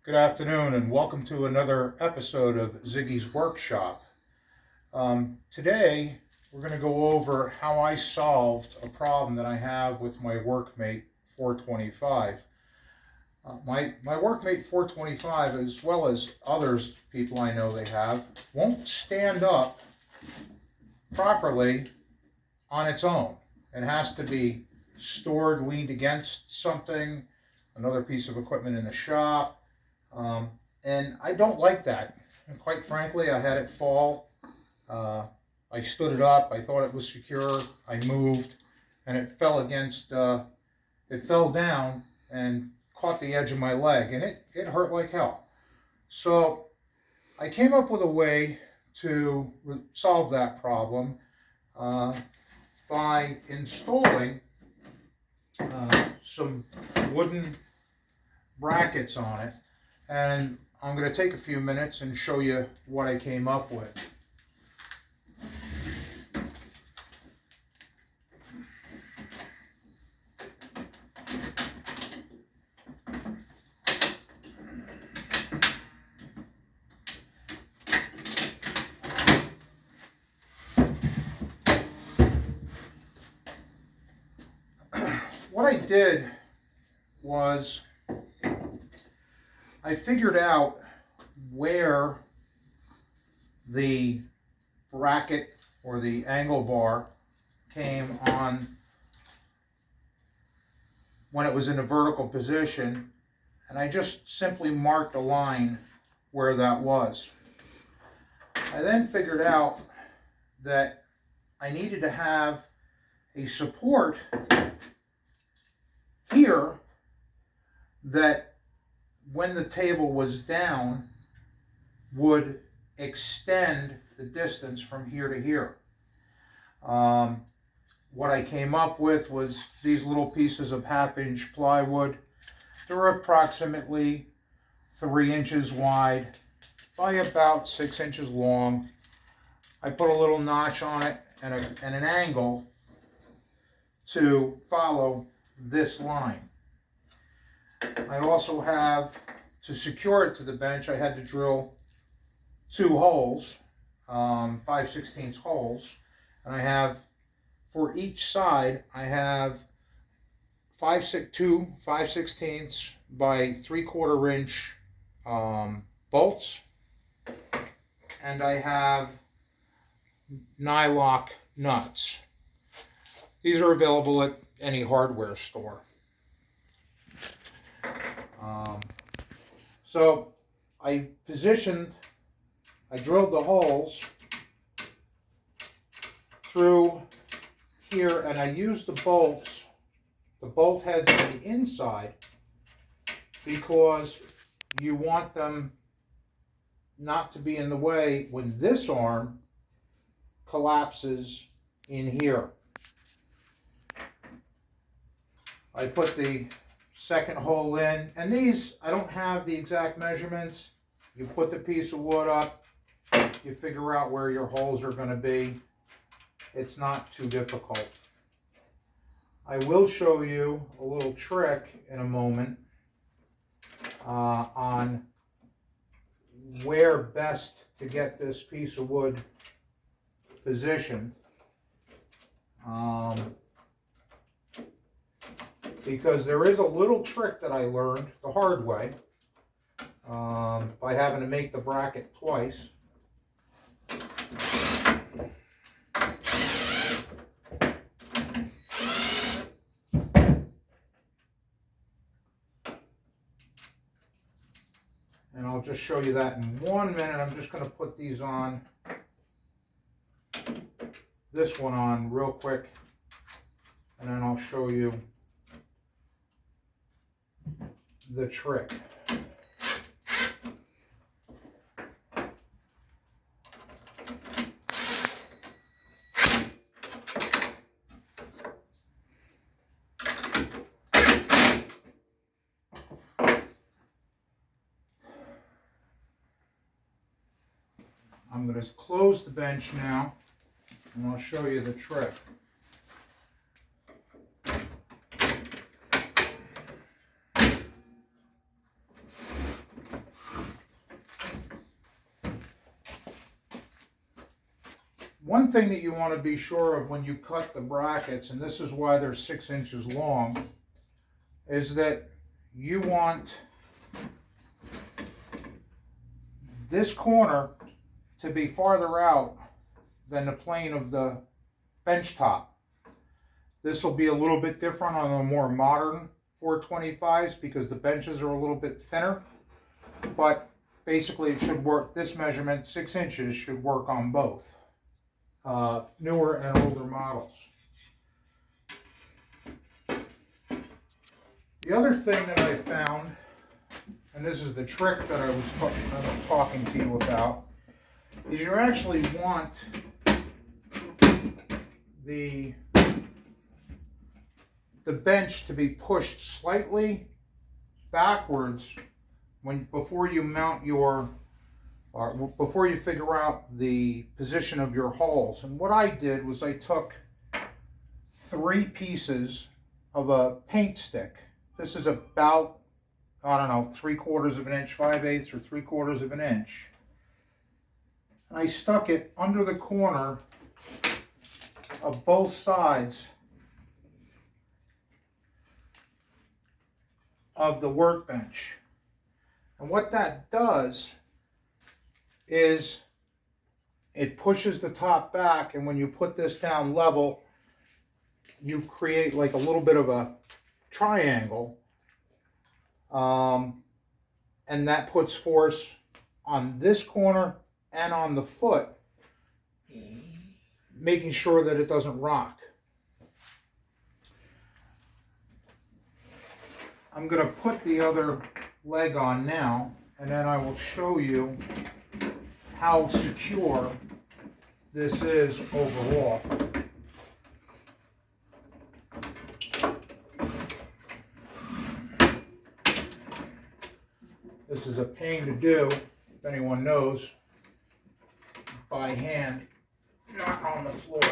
Good afternoon and welcome to another episode of Ziggy's Workshop. Today we're going to go over how I solved a problem that I have with my Workmate 425. My Workmate 425, as well as others people I know they have, won't stand up properly on its own. It has to be stored, leaned against something, another piece of equipment in the shop. And I don't like that. And quite frankly, I had it fall. I stood it up. I thought it was secure. I moved, and it fell against. It fell down and caught the edge of my leg, and it hurt like hell. So I came up with a way to solve that problem by installing some wooden brackets on it. And I'm going to take a few minutes and show you what I came up with. What I did was I figured out where the bracket or the angle bar came on when it was in a vertical position, and I just simply marked a line where that was. I then figured out that I needed to have a support here that when the table was down would extend the distance from here to here. What I came up with was these little pieces of 1/2-inch plywood. They're approximately 3 inches wide by about 6 inches long. I put a little notch on it and an angle to follow this line. I also have, to secure it to the bench, I had to drill 2 holes, 5/16 holes, and I have, for each side, I have 2 5/16 by 3/4 inch bolts, and I have nylock nuts. These are available at any hardware store. So I drilled the holes through here, and I used the bolt heads on the inside because you want them not to be in the way when this arm collapses in here. I put the second hole in, and these, I don't have the exact measurements. You put the piece of wood up, you figure out where your holes are going to be. It's not too difficult. I will show you a little trick in a moment on where best to get this piece of wood positioned. Because there is a little trick that I learned the hard way by having to make the bracket twice. And I'll just show you that in 1 minute. I'm just going to put these on, this one on real quick, and then I'll show you the trick. I'm going to close the bench now, and I'll show you the trick. One thing that you want to be sure of when you cut the brackets, and this is why they're 6 inches long, is that you want this corner to be farther out than the plane of the bench top. This will be a little bit different on the more modern 425s because the benches are a little bit thinner, but basically it should work. This measurement, 6 inches, should work on both newer and older models. The other thing that I found, and this is the trick that I was talking to you about, is you actually want the bench to be pushed slightly backwards before you mount your, before you figure out the position of your holes. And what I did was I took 3 pieces of a paint stick. This is about, I don't know, 3/4 of an inch, 5/8 or 3/4 of an inch. And I stuck it under the corner of both sides of the workbench. And what that does is it pushes the top back, and when you put this down level, you create like a little bit of a triangle, and that puts force on this corner and on the foot, making sure that it doesn't rock. I'm going to put the other leg on now, and then I will show you how secure this is overall. This is a pain to do, if anyone knows, by hand, not on the floor.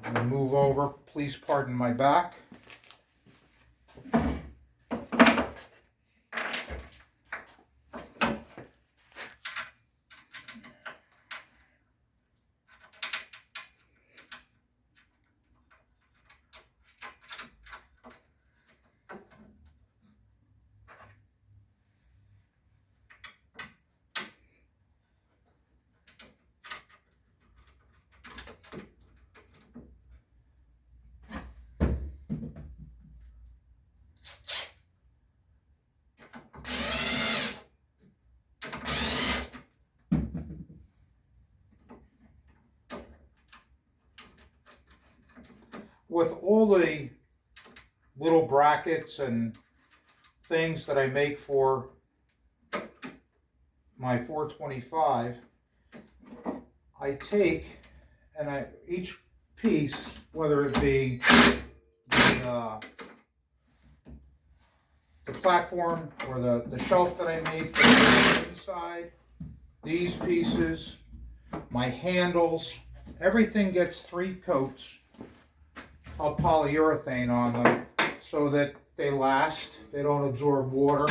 I'm going to move over, please pardon my back. With all the little brackets and things that I make for my 425, I take and each piece, whether it be the platform or the shelf that I made for the inside, these pieces, my handles, everything gets 3 coats of polyurethane on them so that they last, they don't absorb water,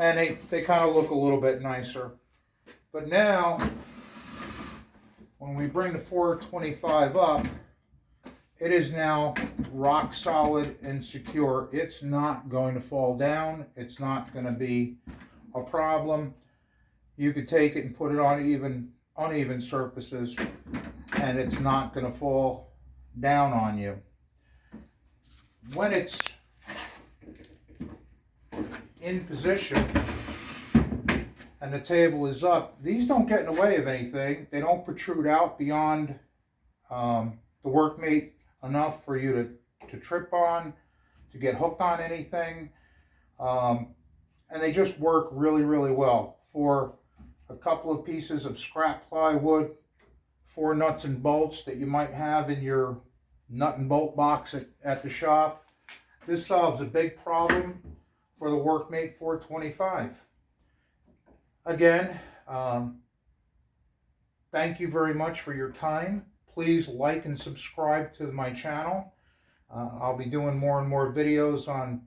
and they kind of look a little bit nicer. But now, when we bring the 425 up, it is now rock solid and secure. It's not going to fall down. It's not going to be a problem. You could take it and put it on uneven surfaces, and it's not going to fall down on you. When it's in position and the table is up, these don't get in the way of anything. They don't protrude out beyond the Workmate enough for you to trip on, to get hooked on anything, and they just work really, really well. For a couple of pieces of scrap plywood, 4 nuts and bolts that you might have in your nut and bolt box at the shop, this solves a big problem for the Workmate 425. Again, thank you very much for your time. please like and subscribe to my channel. I'll be doing more and more videos on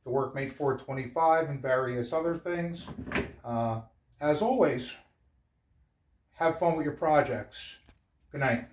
the Workmate 425 and various other things. As always, have fun with your projects. Good night.